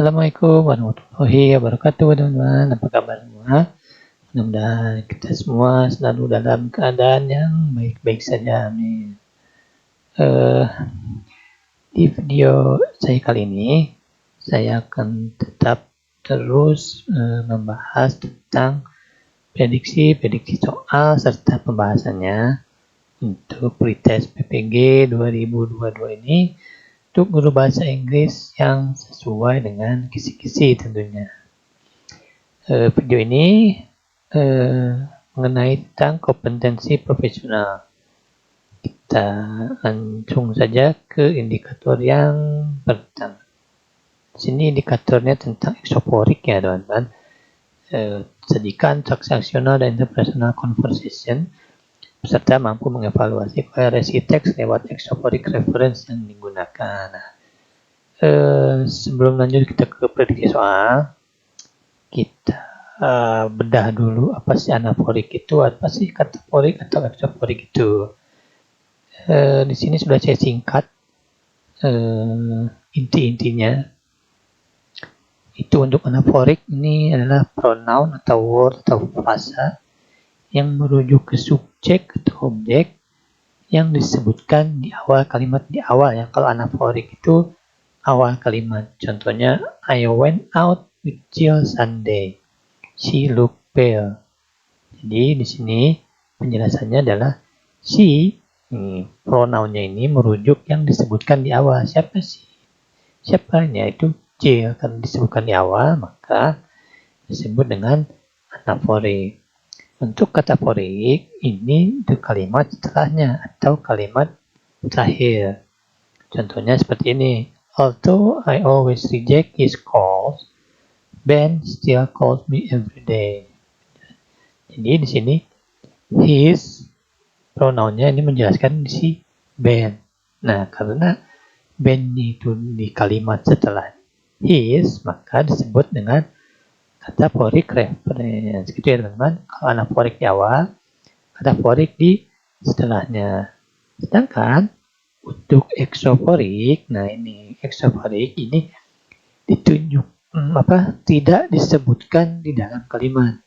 Assalamualaikum warahmatullahi wabarakatuh teman-teman. Apa kabar semua? Mudah-mudahan kita semua selalu dalam keadaan yang baik-baik saja. Amin. Di video saya kali ini saya akan tetap terus membahas tentang prediksi soal serta pembahasannya untuk pretest PPG 2022 ini untuk guru bahasa Inggris yang sesuai dengan kisi-kisi tentunya. Video ini mengenai tentang kompetensi profesional. Kita langsung saja ke indikator yang pertama. Di sini indikatornya tentang exoporik ya teman-teman. Sedikan transaksional dan interpersonal conversation. Peserta mampu mengevaluasi koherensi teks lewat exoporik reference yang digunakan. Sebelum lanjut kita ke prediksi soal, kita bedah dulu apa sih anaforik itu, apa sih kataforik atau exoporik itu. Di sini sudah saya singkat inti-intinya. Itu untuk anaforik ini adalah pronoun atau word atau frasa yang merujuk ke subjek atau objek yang disebutkan di awal kalimat di awal ya. Kalau anaforik itu awal kalimat. Contohnya, I went out with Jill Sunday. She looked pale. Jadi di sini penjelasannya adalah she, pronounnya ini merujuk yang disebutkan di awal. Siapa sih? Siapanya itu Jill, karena disebutkan di awal maka disebut dengan anaforik. Untuk kataforik ini itu kalimat setelahnya atau kalimat terakhir. Contohnya seperti ini. Although I always reject his calls, Ben still calls me every day. Jadi di sini his pronounnya ini menjelaskan si Ben. Nah, karena Ben itu di kalimat setelah his maka disebut dengan kataforik reference. Gitu ya teman-teman. Kalau anaforik di awal, kataforik di setelahnya. Sedangkan untuk exoporik, nah ini exoporik ini ditunjuk tidak disebutkan di dalam kalimat.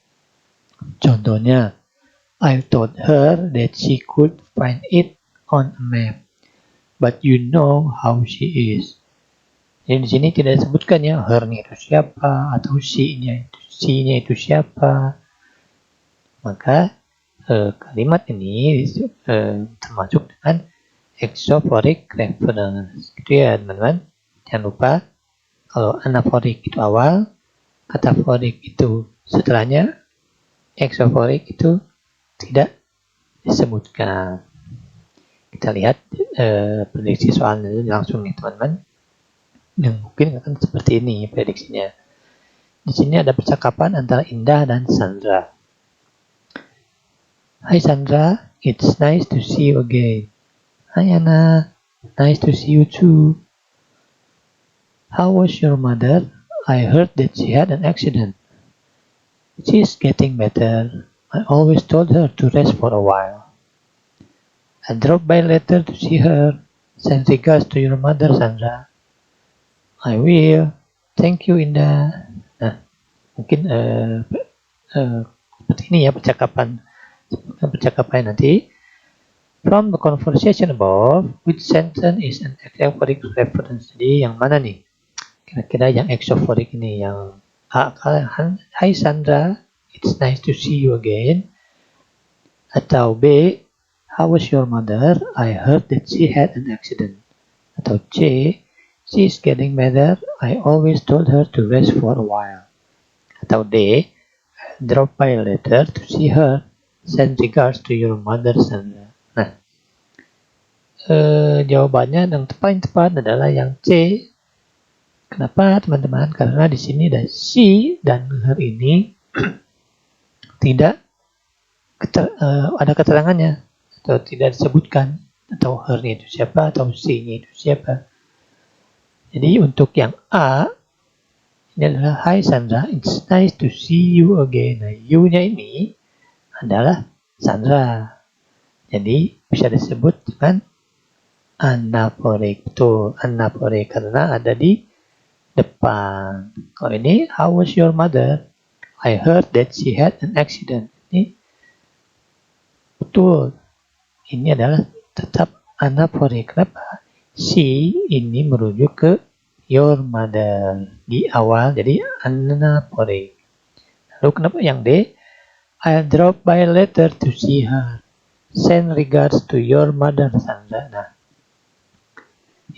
Contohnya, I told her that she could find it on a map, but you know how she is. Jadi di sini tidak disebutkan ya her-nya itu siapa atau she-nya itu siapa. Maka kalimat ini termasuk dengan exoporik reference. Gitu ya teman-teman. Jangan lupa kalau anaforik itu awal, kataforik itu setelahnya, exoporik itu tidak disebutkan. Kita lihat prediksi soalnya langsung nih teman-teman. Yang mungkin akan seperti ini prediksinya. Di sini ada percakapan antara Indah dan Sandra. Hi Sandra, it's nice to see you again. Hi Anna, nice to see you too. How was your mother? I heard that she had an accident. She's getting better. I always told her to rest for a while. I dropped by later to see her. Send regards to your mother, Sandra. I will. Thank you, Indah. Nah, mungkin seperti ini ya percakapan nanti. From the conversation above, which sentence is an exophoric reference? Jadi yang mana nih? Kira-kira yang exophorik ini yang A, Hi Sandra, it's nice to see you again. Atau B, how was your mother? I heard that she had an accident. Atau C, she's getting better. I always told her to rest for a while. Atau D, drop by later to see her. Send regards to your mother, Sandra. Nah, jawabannya yang paling tepat adalah yang C. Kenapa teman-teman? Karena di sini ada she dan her ini tidak ada keterangannya atau tidak disebutkan atau her-nya itu siapa atau she-nya itu siapa. Jadi untuk yang A ini adalah Hi Sandra, it's nice to see you again. Nah, you-nya ini adalah Sandra. Jadi bisa disebut dengan anaforik. Betul, anaforik karena ada di depan. Kalau ini, how was your mother? I heard that she had an accident. Ini betul. Ini adalah tetap anaporik. Kenapa? She ini merujuk ke your mother di awal, jadi anaporik. Lalu kenapa yang D? I'll drop by later to see her. Send regards to your mother, Sandra. Nah,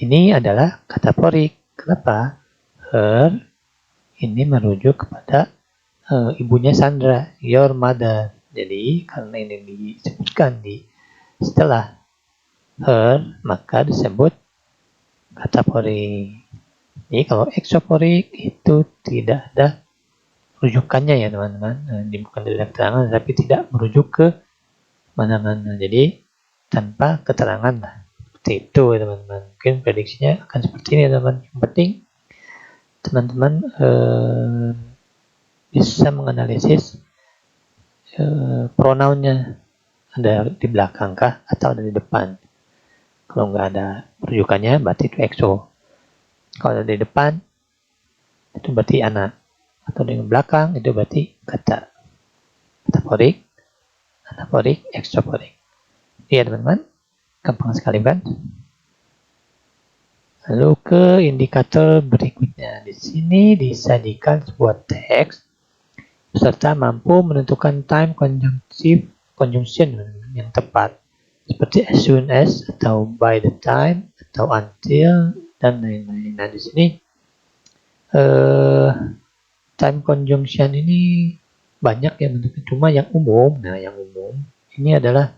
ini adalah kataporik. Kenapa? Her ini merujuk kepada ibunya Sandra, your mother. Jadi karena ini disebutkan di setelah her, maka disebut kataporik. Jadi kalau eksoporik itu tidak ada rujukannya ya teman-teman. Bukan dari keterangan, tapi tidak merujuk ke mana-mana. Jadi tanpa keterangan lah. Seperti itu ya teman-teman. Mungkin prediksinya akan seperti ini ya teman-teman. Yang penting teman-teman bisa menganalisis pronounnya ada di belakang kah atau ada di depan. Kalau nggak ada rujukannya berarti itu exo. Kalau ada di depan itu berarti anak. Atau di belakang itu berarti kata. Kataporik, anaporik, eksoporik. Iya teman-teman, gampang sekali kan? Lalu ke indikator berikutnya. Di sini disajikan sebuah teks peserta mampu menentukan time conjunction yang tepat, seperti as soon as atau by the time atau until dan lain-lain. Nah di sini time conjunction ini banyak yang menentukan, cuma yang umum. Nah yang umum ini adalah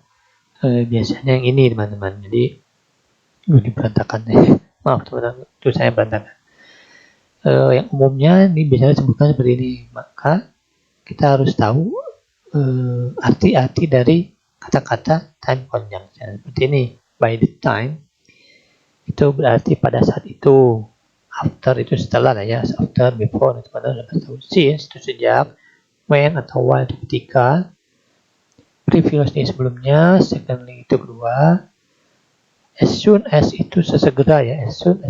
biasanya yang ini teman-teman. Jadi ini berantakan ya. Maaf teman-teman, itu saya berantakan. Yang umumnya ini biasanya disebutkan seperti ini. Maka kita harus tahu arti-arti dari kata-kata time conjunction. Seperti ini, by the time itu berarti pada saat itu, after itu setelah ya, after, before itu pada dapat tahu, since itu sejak, when atau while itu ketika, previously sebelumnya, secondly itu kedua, as soon as itu sesegera ya, as soon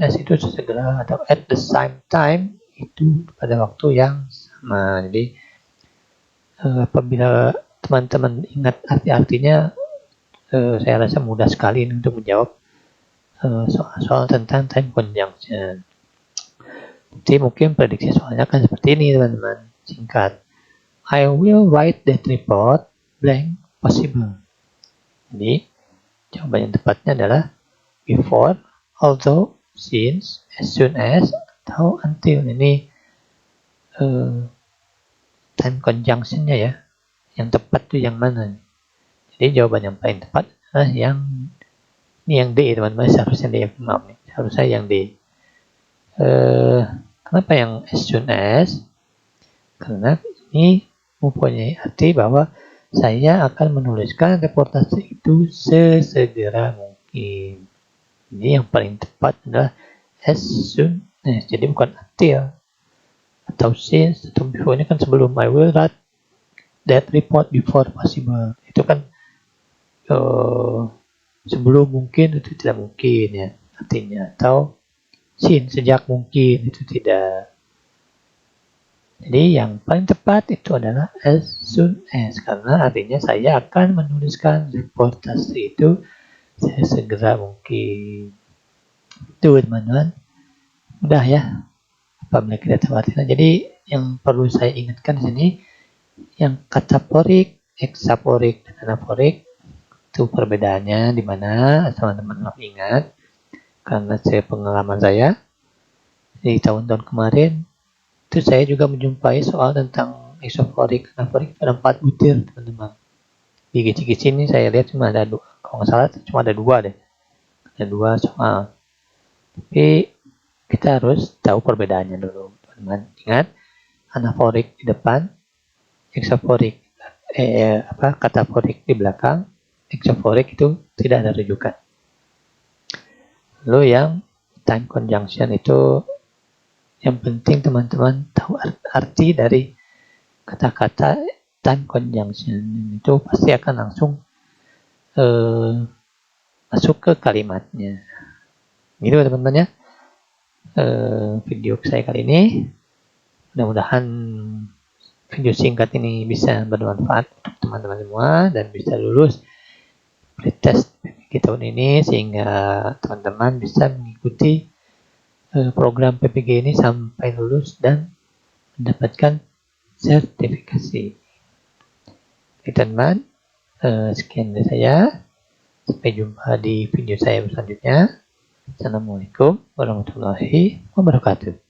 as itu sesegera, atau at the same time itu pada waktu yang sama. Jadi apabila teman-teman ingat arti-artinya, saya rasa mudah sekali untuk menjawab soal-soal tentang time conjunction. Jadi mungkin prediksi soalnya kan seperti ini teman-teman, singkat. I will write that report blank possible. Jadi jawaban yang tepatnya adalah before, although, since, as soon as, atau until. Ini time conjunction-nya ya. Yang tepat itu yang mana? Jadi jawaban yang paling tepat adalah yang ini, yang D teman-teman. Seharusnya D, maaf nih, seharusnya yang D. Kenapa yang as soon as? Karena ini mempunyai arti bahwa saya akan menuliskan reportase itu sesegera mungkin. Jadi yang paling tepat adalah as soon as. Jadi bukan until atau since atau before. Ini kan sebelum. I will write that report before possible. Itu kan sebelum mungkin itu tidak mungkin ya artinya. Atau since sejak mungkin itu tidak. Jadi yang paling tepat itu adalah as soon as, karena artinya saya akan menuliskan reportase itu sesegera mungkin. Itu teman-teman. Udah ya. Apabila kita tahu artinya. Jadi yang perlu saya ingatkan di sini, yang kataporik, eksaporik, dan anaporik itu perbedaannya di mana teman-teman harus ingat. Karena pengalaman saya di tahun-tahun kemarin itu saya juga menjumpai soal tentang eksoporik, anaporik ada 4 butir teman-teman. Di gici-gici ini saya lihat cuma ada 2, kalau nggak salah cuma ada 2 deh. Ada 2 soal. Tapi kita harus tahu perbedaannya dulu teman-teman. Ingat, anaporik di depan, eksoporik kataporik di belakang, eksoporik itu tidak ada rujukan. Lalu yang time conjunction itu yang penting teman-teman tahu arti dari kata-kata time conjunction. Itu pasti akan langsung masuk ke kalimatnya. Gitu teman-teman ya. video saya kali ini. Mudah-mudahan video singkat ini bisa bermanfaat untuk teman-teman semua dan bisa lulus pretest PPG tahun ini, sehingga teman-teman bisa mengikuti program PPG ini sampai lulus dan mendapatkan sertifikasi. Oke teman-teman, sekian dari saya. Sampai jumpa di video saya selanjutnya. Assalamualaikum warahmatullahi wabarakatuh.